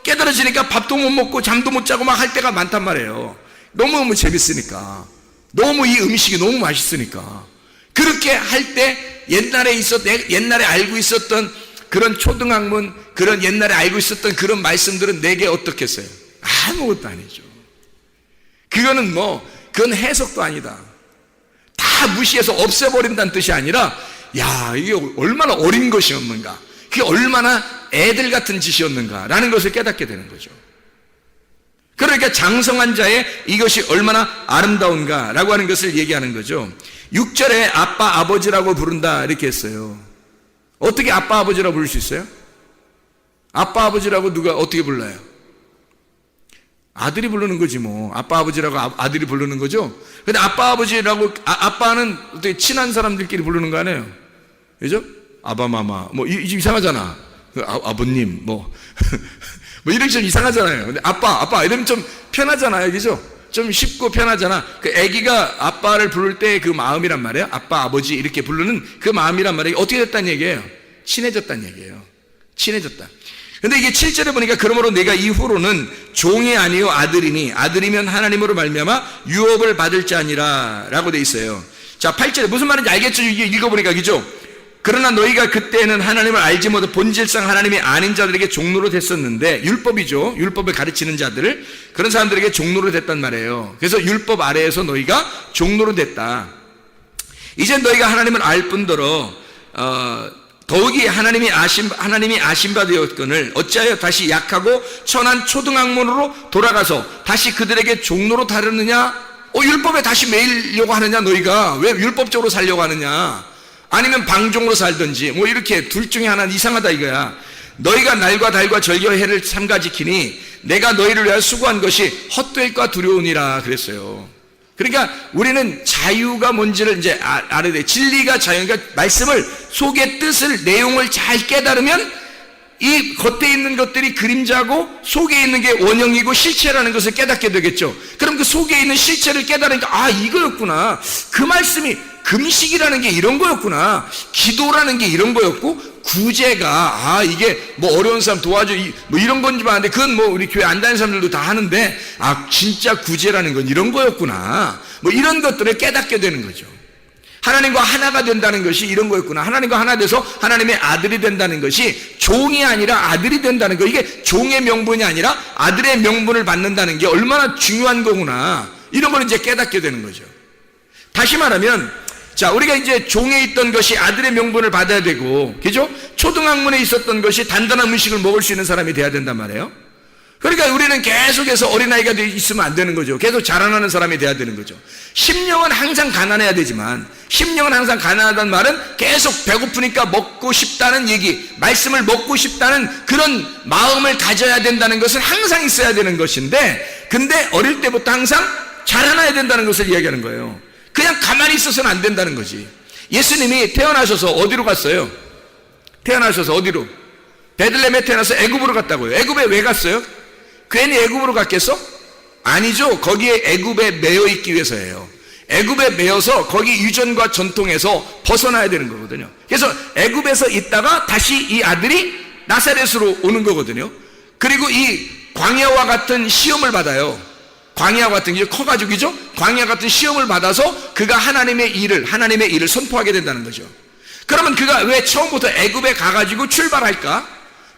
깨달아지니까 밥도 못 먹고 잠도 못 자고 막 할 때가 많단 말이에요. 너무너무 재밌으니까. 너무 이 음식이 너무 맛있으니까. 그렇게 할 때 옛날에 알고 있었던 그런 초등학문, 그런 옛날에 알고 있었던 그런 말씀들은 내게 어떻겠어요? 아무것도 아니죠. 그건 해석도 아니다. 다 무시해서 없애버린다는 뜻이 아니라, 야, 이게 얼마나 어린 것이었는가. 그게 얼마나 애들 같은 짓이었는가라는 것을 깨닫게 되는 거죠. 그러니까 장성한 자의 이것이 얼마나 아름다운가라고 하는 것을 얘기하는 거죠. 6절에 아빠 아버지라고 부른다 이렇게 했어요. 어떻게 아빠 아버지라고 부를 수 있어요? 아빠 아버지라고 누가 어떻게 불러요? 아들이 부르는 거지 뭐. 아빠 아버지라고 아들이 부르는 거죠. 근데 아빠 아버지라고 아빠는 어떻게 친한 사람들끼리 부르는 거 아니에요? 그죠? 아바마마 뭐 이상하잖아. 아버님, 뭐 이런 좀 이상하잖아요. 근데 아빠 이러면 좀 편하잖아요. 그죠? 좀 쉽고 편하잖아. 그 아기가 아빠를 부를 때 그 마음이란 말이에요. 아빠, 아버지 이렇게 부르는 그 마음이란 말이에요. 어떻게 됐다는 얘기예요? 친해졌다는 얘기예요. 친해졌다. 근데 이게 7절에 보니까 그러므로 내가 이후로는 종이 아니요 아들이니 아들이면 하나님으로 말미암아 유업을 받을 자니라 라고 돼 있어요. 자, 8절에 무슨 말인지 알겠죠? 이게 읽어보니까, 그죠? 그러나 너희가 그때는 하나님을 알지 못해 본질상 하나님이 아닌 자들에게 종로로 됐었는데, 율법이죠. 율법을 가르치는 자들을, 그런 사람들에게 종로로 됐단 말이에요. 그래서 율법 아래에서 너희가 종로로 됐다. 이제 너희가 하나님을 알 뿐더러 더욱이 하나님이 아신 바 되었거늘 어찌하여 다시 약하고 천한 초등학문으로 돌아가서 다시 그들에게 종로로 다르느냐? 율법에 다시 매이려고 하느냐? 너희가 왜 율법적으로 살려고 하느냐? 아니면 방종으로 살든지 뭐 이렇게 둘 중에 하나는 이상하다 이거야. 너희가 날과 달과 절기와 해를 삼가 지키니 내가 너희를 위하여 수고한 것이 헛될까 두려우니라 그랬어요. 그러니까 우리는 자유가 뭔지를 이제 알아야 돼. 진리가 자유, 그러니까 말씀을 속의 뜻을, 내용을 잘 깨달으면 이 겉에 있는 것들이 그림자고 속에 있는 게 원형이고 실체라는 것을 깨닫게 되겠죠. 그럼 그 속에 있는 실체를 깨달으니까 이거였구나. 그 말씀이 금식이라는 게 이런 거였구나. 기도라는 게 이런 거였고, 구제가 이게 뭐 어려운 사람 도와줘 뭐 이런 건지 봤는데 그건 뭐 우리 교회 안 다니는 사람들도 다 하는데 진짜 구제라는 건 이런 거였구나. 뭐 이런 것들을 깨닫게 되는 거죠. 하나님과 하나가 된다는 것이 이런 거였구나. 하나님과 하나 돼서 하나님의 아들이 된다는 것이 종이 아니라 아들이 된다는 거. 이게 종의 명분이 아니라 아들의 명분을 받는다는 게 얼마나 중요한 거구나. 이런 걸 이제 깨닫게 되는 거죠. 다시 말하면, 자, 우리가 이제 종에 있던 것이 아들의 명분을 받아야 되고, 그죠? 초등학문에 있었던 것이 단단한 음식을 먹을 수 있는 사람이 돼야 된단 말이에요. 그러니까 우리는 계속해서 어린아이가 있으면 안 되는 거죠. 계속 자라나는 사람이 돼야 되는 거죠. 심령은 항상 가난해야 되지만, 심령은 항상 가난하다는 말은 계속 배고프니까 먹고 싶다는 얘기, 말씀을 먹고 싶다는 그런 마음을 가져야 된다는 것은 항상 있어야 되는 것인데, 근데 어릴 때부터 항상 자라나야 된다는 것을 이야기하는 거예요. 그냥 가만히 있어서는 안 된다는 거지. 예수님이 태어나셔서 어디로 갔어요? 태어나셔서 어디로? 베들레헴에 태어나서 애굽으로 갔다고요. 애굽에 왜 갔어요? 괜히 애굽으로 갔겠어? 아니죠. 거기에 애굽에 매여 있기 위해서예요. 애굽에 매여서 거기 유전과 전통에서 벗어나야 되는 거거든요. 그래서 애굽에서 있다가 다시 이 아들이 나사렛으로 오는 거거든요. 그리고 이 광야와 같은 시험을 받아요. 광야와 같은 게 커가지고, 그죠? 광야 같은 시험을 받아서 그가 하나님의 일을 선포하게 된다는 거죠. 그러면 그가 왜 처음부터 애굽에 가가지고 출발할까?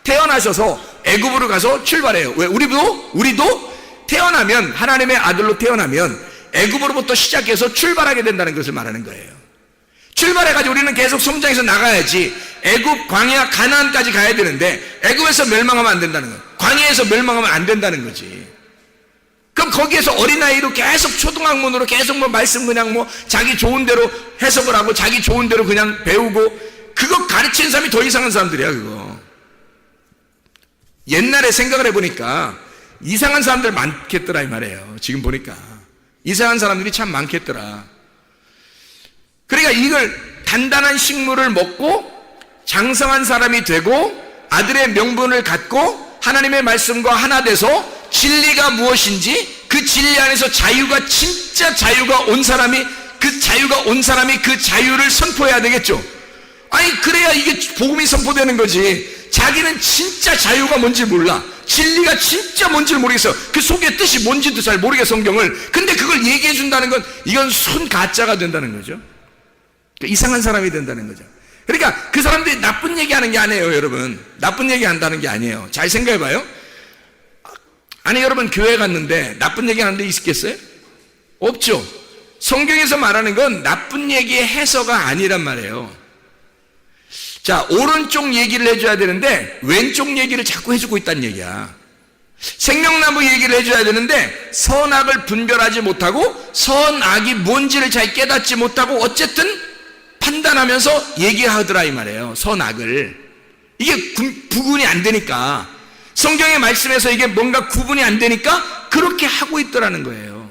태어나셔서 애굽으로 가서 출발해요. 왜? 우리도 태어나면, 하나님의 아들로 태어나면 애굽으로부터 시작해서 출발하게 된다는 것을 말하는 거예요. 출발해가지고 우리는 계속 성장해서 나가야지. 애굽, 광야, 가나안까지 가야 되는데 애굽에서 멸망하면 안 된다는 거예요. 광야에서 멸망하면 안 된다는 거지. 그럼 거기에서 어린아이로 계속 초등학문으로 계속 뭐 말씀 그냥 뭐 자기 좋은 대로 해석을 하고 자기 좋은 대로 그냥 배우고, 그거 가르치는 사람이 더 이상한 사람들이야, 그거. 옛날에 생각을 해보니까 이상한 사람들 많겠더라 이 말이에요. 지금 보니까 이상한 사람들이 참 많겠더라. 그러니까 이걸 단단한 식물을 먹고 장성한 사람이 되고 아들의 명분을 갖고 하나님의 말씀과 하나 돼서 진리가 무엇인지 그 진리 안에서 자유가, 진짜 자유가 온 사람이, 그 자유를 선포해야 되겠죠. 그래야 이게 복음이 선포되는 거지. 자기는 진짜 자유가 뭔지 몰라. 진리가 진짜 뭔지를 모르겠어. 그 속의 뜻이 뭔지도 잘 모르게 성경을. 근데 그걸 얘기해 준다는 건 이건 순 가짜가 된다는 거죠. 이상한 사람이 된다는 거죠. 그러니까 그 사람들이 나쁜 얘기하는 게 아니에요, 여러분. 나쁜 얘기한다는 게 아니에요. 잘 생각해봐요. 아니, 여러분 교회 갔는데 나쁜 얘기 하는 데 있겠어요? 없죠. 성경에서 말하는 건 나쁜 얘기의 해서가 아니란 말이에요. 자, 오른쪽 얘기를 해줘야 되는데 왼쪽 얘기를 자꾸 해주고 있다는 얘기야. 생명나무 얘기를 해줘야 되는데 선악을 분별하지 못하고 선악이 뭔지를 잘 깨닫지 못하고 어쨌든 판단하면서 얘기하더라 이 말이에요. 선악을. 이게 구분이 안 되니까, 성경의 말씀에서 이게 뭔가 구분이 안 되니까 그렇게 하고 있더라는 거예요.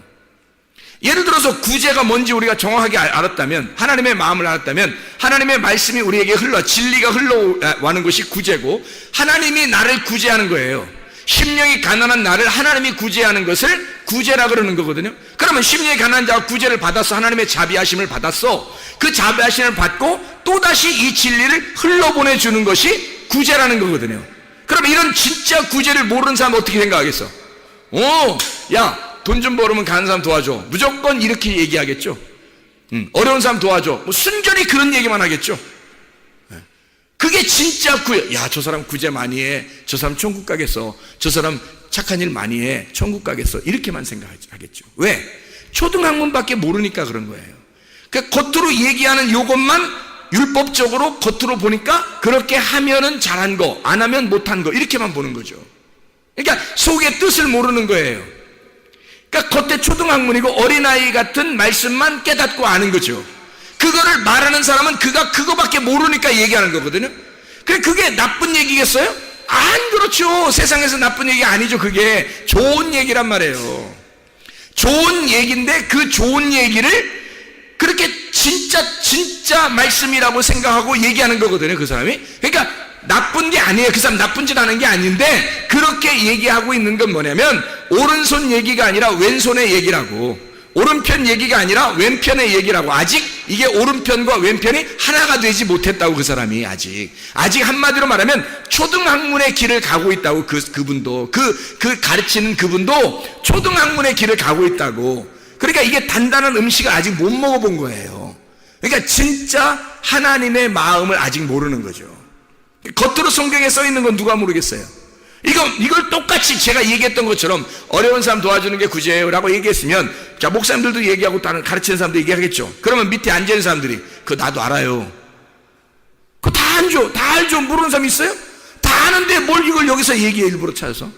예를 들어서 구제가 뭔지 우리가 정확하게 알았다면, 하나님의 마음을 알았다면, 하나님의 말씀이 우리에게 진리가 흘러가는 것이 구제고, 하나님이 나를 구제하는 거예요. 심령이 가난한 나를 하나님이 구제하는 것을 구제라 그러는 거거든요. 그러면 심령이 가난한 자가 구제를 받았어. 하나님의 자비하심을 받았어. 그 자비하심을 받고 또다시 이 진리를 흘러보내주는 것이 구제라는 거거든요. 그러면 이런 진짜 구제를 모르는 사람은 어떻게 생각하겠어? 야, 돈 좀 벌으면 가는 사람 도와줘. 무조건 이렇게 얘기하겠죠. 어려운 사람 도와줘. 뭐 순전히 그런 얘기만 하겠죠. 그게 진짜 구제. 야, 저 사람 구제 많이 해. 저 사람 천국 가겠어. 저 사람 착한 일 많이 해. 천국 가겠어. 이렇게만 생각하겠죠. 왜? 초등학문밖에 모르니까 그런 거예요. 그러니까 겉으로 얘기하는 요것만 율법적으로 겉으로 보니까 그렇게 하면은 잘한 거, 안 하면 못한 거, 이렇게만 보는 거죠. 그러니까 속의 뜻을 모르는 거예요. 그러니까 겉에 초등학문이고 어린아이 같은 말씀만 깨닫고 아는 거죠. 그거를 말하는 사람은 그가 그거밖에 모르니까 얘기하는 거거든요. 그게 나쁜 얘기겠어요? 안 그렇죠. 세상에서 나쁜 얘기 아니죠. 그게 좋은 얘기란 말이에요. 좋은 얘기인데 그 좋은 얘기를 그렇게 진짜 말씀이라고 생각하고 얘기하는 거거든요. 그 사람이. 그러니까 나쁜 게 아니에요. 그 사람 나쁜 짓 하는 게 아닌데 그렇게 얘기하고 있는 건 뭐냐면 오른손 얘기가 아니라 왼손의 얘기라고, 오른편 얘기가 아니라 왼편의 얘기라고. 아직 이게 오른편과 왼편이 하나가 되지 못했다고. 그 사람이 아직 한마디로 말하면 초등학문의 길을 가고 있다고. 그분도 그 가르치는 그분도 초등학문의 길을 가고 있다고. 그러니까 이게 단단한 음식을 아직 못 먹어본 거예요. 그러니까 진짜 하나님의 마음을 아직 모르는 거죠. 겉으로 성경에 써 있는 건 누가 모르겠어요. 이걸 똑같이 제가 얘기했던 것처럼 어려운 사람 도와주는 게 구제예요라고 얘기했으면, 자, 목사님들도 얘기하고 다른 가르치는 사람도 얘기하겠죠. 그러면 밑에 앉아있는 사람들이 그거 나도 알아요. 그거 다 알죠. 모르는 사람 있어요? 다 아는데 뭘 이걸 여기서 얘기해, 일부러 찾아서.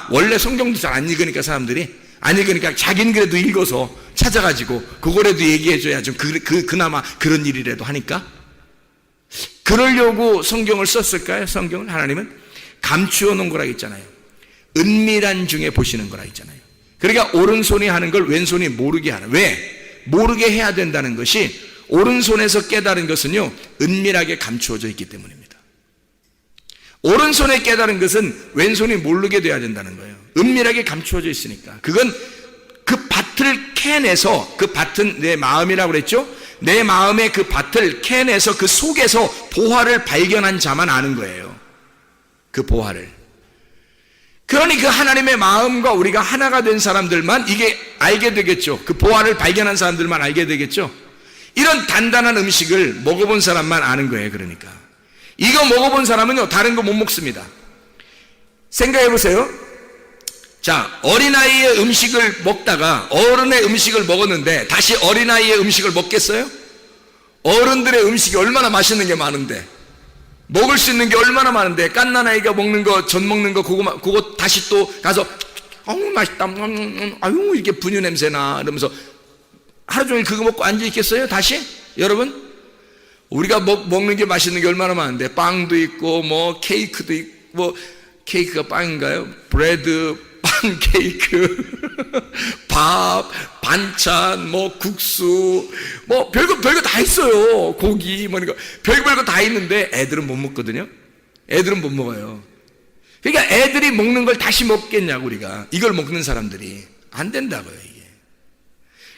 원래 성경도 잘 안 읽으니까 사람들이 안 읽으니까 자기는 그래도 읽어서 찾아가지고 그거라도 얘기해줘야 좀 그나마 그런 일이라도 하니까. 그러려고 성경을 썼을까요? 성경을 하나님은 감추어 놓은 거라 했잖아요. 은밀한 중에 보시는 거라 했잖아요. 그러니까 오른손이 하는 걸 왼손이 모르게 하는. 왜? 모르게 해야 된다는 것이, 오른손에서 깨달은 것은요 은밀하게 감추어져 있기 때문입니다. 오른손에 깨달은 것은 왼손이 모르게 돼야 된다는 거예요. 은밀하게 감추어져 있으니까. 그건 그 밭을 캐내서, 그 밭은 내 마음이라고 그랬죠. 내 마음의 그 밭을 캐내서 그 속에서 보화를 발견한 자만 아는 거예요. 그 보화를. 그러니 그 하나님의 마음과 우리가 하나가 된 사람들만 이게 알게 되겠죠. 그 보화를 발견한 사람들만 알게 되겠죠. 이런 단단한 음식을 먹어본 사람만 아는 거예요. 그러니까 이거 먹어본 사람은요 다른 거 못 먹습니다. 생각해 보세요. 자, 어린아이의 음식을 먹다가 어른의 음식을 먹었는데 다시 어린아이의 음식을 먹겠어요? 어른들의 음식이 얼마나 맛있는 게 많은데, 먹을 수 있는 게 얼마나 많은데, 깐난아이가 먹는 거, 전 먹는 거, 그거 다시 또 가서 맛있다, 아유 이게 분유 냄새나 이러면서 하루 종일 그거 먹고 앉아 있겠어요? 다시? 여러분, 우리가 먹는 게 맛있는 게 얼마나 많은데, 빵도 있고 뭐 케이크도 있고, 뭐 케이크가 빵인가요? 브레드, 빵, 케이크, 밥, 반찬, 뭐 국수, 뭐 별거 다 있어요. 고기, 뭐 이거 별거 다 있는데 애들은 못 먹거든요. 애들은 못 먹어요. 그러니까 애들이 먹는 걸 다시 먹겠냐고. 우리가 이걸 먹는 사람들이 안 된다고요, 이게.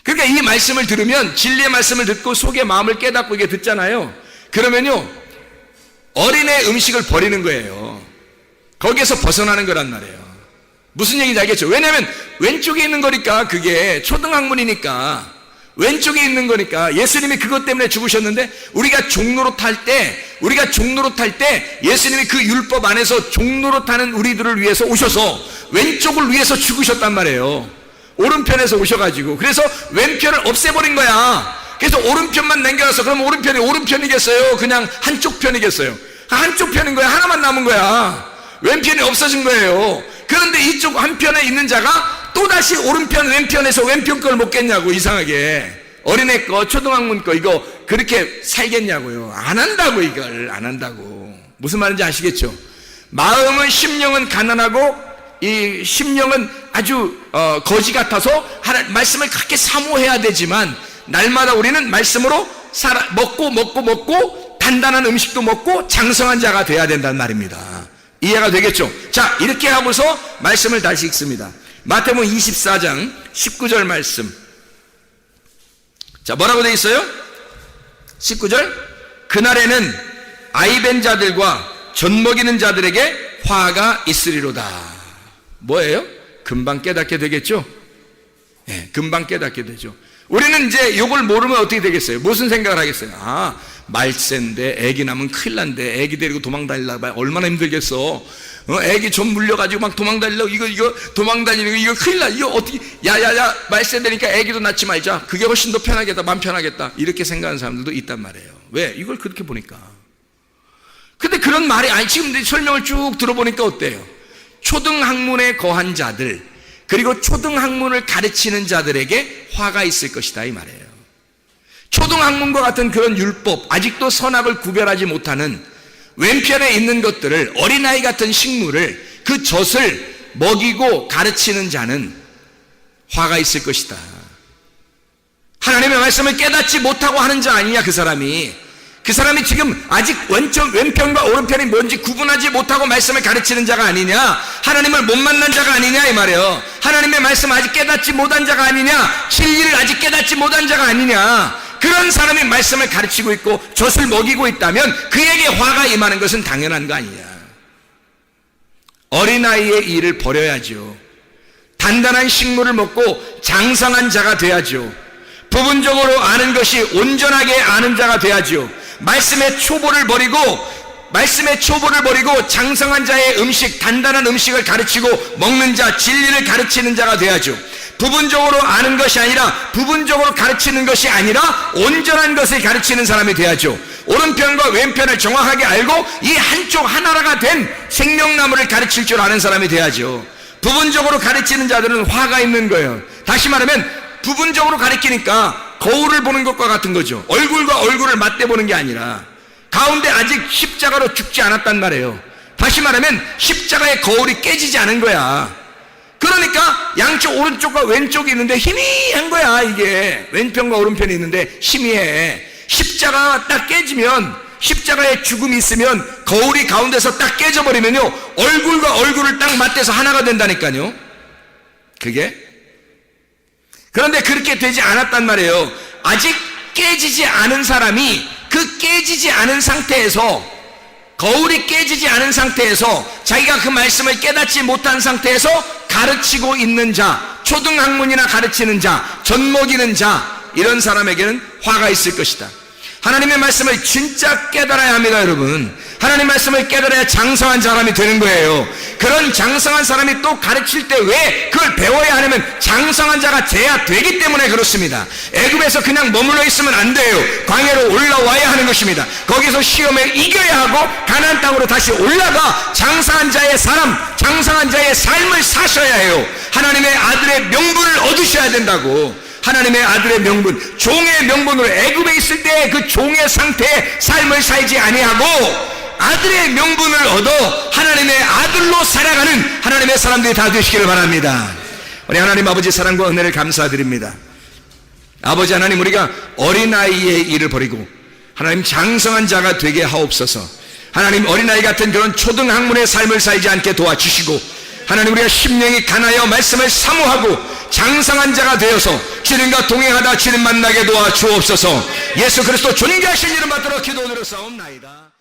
그러니까 이 말씀을 들으면, 진리의 말씀을 듣고 속의 마음을 깨닫고 이게 듣잖아요. 그러면요 어린애 음식을 버리는 거예요. 거기에서 벗어나는 거란 말이에요. 무슨 얘기인지 알겠죠? 왜냐하면 왼쪽에 있는 거니까, 그게 초등학문이니까 왼쪽에 있는 거니까. 예수님이 그것 때문에 죽으셨는데, 우리가 종로로 탈 때 예수님이 그 율법 안에서 종로로 타는 우리들을 위해서 오셔서 왼쪽을 위해서 죽으셨단 말이에요. 오른편에서 오셔가지고. 그래서 왼편을 없애버린 거야. 그래서 오른편만 남겨놔서, 그럼 오른편이 오른편이겠어요? 그냥 한쪽 편이겠어요? 한쪽 편인 거야. 하나만 남은 거야. 왼편이 없어진 거예요. 그런데 이쪽 한편에 있는 자가 또다시 오른편 왼편에서 왼편 걸 먹겠냐고. 이상하게 어린애 거, 초등학문 거 이거 그렇게 살겠냐고요. 안 한다고. 이걸 안 한다고. 무슨 말인지 아시겠죠? 마음은, 심령은 가난하고 이 심령은 아주 거지 같아서 말씀을 그렇게 사모해야 되지만 날마다 우리는 말씀으로 먹고 단단한 음식도 먹고 장성한 자가 돼야 된다는 말입니다. 이해가 되겠죠? 자, 이렇게 하고서 말씀을 다시 읽습니다. 마태복음 24장 19절 말씀. 자, 뭐라고 되어 있어요? 19절. 그날에는 아이벤 자들과 젖먹이는 자들에게 화가 있으리로다. 뭐예요? 금방 깨닫게 되겠죠? 네, 금방 깨닫게 되죠. 우리는 이제 이걸 모르면 어떻게 되겠어요? 무슨 생각을 하겠어요? 아, 말세인데 애기 낳으면 큰일 난데 애기 데리고 도망다니려고 얼마나 힘들겠어. 애기 좀 물려가지고 막 도망다니려고 이거 도망다니는 거 이거 큰일 나. 이거 어떻게 야야야 말세 되니까 애기도 낳지 말자. 그게 훨씬 더 편하겠다. 마음 편하겠다. 이렇게 생각하는 사람들도 있단 말이에요. 왜? 이걸 그렇게 보니까. 근데 그런 말이 아니 지금 설명을 쭉 들어보니까 어때요? 초등학문에 거한 자들 그리고 초등학문을 가르치는 자들에게 화가 있을 것이다 이 말이에요. 초등학문과 같은 그런 율법, 아직도 선악을 구별하지 못하는 왼편에 있는 것들을, 어린아이 같은 식물을, 그 젖을 먹이고 가르치는 자는 화가 있을 것이다. 하나님의 말씀을 깨닫지 못하고 하는 자 아니냐 그 사람이. 그 사람이 지금 아직 왼편과 오른편이 뭔지 구분하지 못하고 말씀을 가르치는 자가 아니냐, 하나님을 못 만난 자가 아니냐 이 말이에요. 하나님의 말씀 아직 깨닫지 못한 자가 아니냐, 진리를 아직 깨닫지 못한 자가 아니냐. 그런 사람이 말씀을 가르치고 있고 젖을 먹이고 있다면 그에게 화가 임하는 것은 당연한 거 아니냐. 어린아이의 일을 버려야죠. 단단한 식물을 먹고 장성한 자가 돼야죠. 부분적으로 아는 것이 온전하게 아는 자가 돼야죠. 말씀의 초보를 버리고 장성한 자의 음식, 단단한 음식을 가르치고 먹는 자, 진리를 가르치는 자가 돼야죠. 부분적으로 아는 것이 아니라, 부분적으로 가르치는 것이 아니라 온전한 것을 가르치는 사람이 돼야죠. 오른편과 왼편을 정확하게 알고 이 한쪽 하나가 된 생명나무를 가르칠 줄 아는 사람이 돼야죠. 부분적으로 가르치는 자들은 화가 있는 거예요. 다시 말하면 부분적으로 가르치니까 거울을 보는 것과 같은 거죠. 얼굴과 얼굴을 맞대보는 게 아니라 가운데 아직 십자가로 죽지 않았단 말이에요. 다시 말하면 십자가의 거울이 깨지지 않은 거야. 그러니까 양쪽 오른쪽과 왼쪽이 있는데 희미한 거야. 이게 왼편과 오른편이 있는데 희미해. 십자가가 딱 깨지면, 십자가에 죽음이 있으면 거울이 가운데서 딱 깨져버리면요, 얼굴과 얼굴을 딱 맞대서 하나가 된다니까요. 그게. 그런데 그렇게 되지 않았단 말이에요. 아직 깨지지 않은 사람이 그 깨지지 않은 상태에서, 거울이 깨지지 않은 상태에서, 자기가 그 말씀을 깨닫지 못한 상태에서 가르치고 있는 자, 초등학문이나 가르치는 자, 젖먹이는 자, 이런 사람에게는 화가 있을 것이다. 하나님의 말씀을 진짜 깨달아야 합니다, 여러분. 하나님의 말씀을 깨달아야 장성한 사람이 되는 거예요. 그런 장성한 사람이 또 가르칠 때 왜 그걸 배워야 하냐면 장성한 자가 돼야 되기 때문에 그렇습니다. 애굽에서 그냥 머물러 있으면 안 돼요. 광야로 올라와야 하는 것입니다. 거기서 시험에 이겨야 하고 가나안 땅으로 다시 올라가 장성한 자의 사람, 장성한 자의 삶을 사셔야 해요. 하나님의 아들의 명분을 얻으셔야 된다고. 하나님의 아들의 명분, 종의 명분으로 애굽에 있을 때 그 종의 상태의 삶을 살지 아니하고 아들의 명분을 얻어 하나님의 아들로 살아가는 하나님의 사람들이 다 되시기를 바랍니다. 우리 하나님 아버지 사랑과 은혜를 감사드립니다. 아버지 하나님, 우리가 어린아이의 일을 버리고 하나님 장성한 자가 되게 하옵소서. 하나님, 어린아이 같은 그런 초등학문의 삶을 살지 않게 도와주시고, 하나님, 우리가 심령이 가나여 말씀을 사모하고 장성한 자가 되어서 주님과 동행하다 주님 만나게 도와주옵소서. 예수 그리스도 존귀하신 이름 받들어 기도드려 싸움나이다.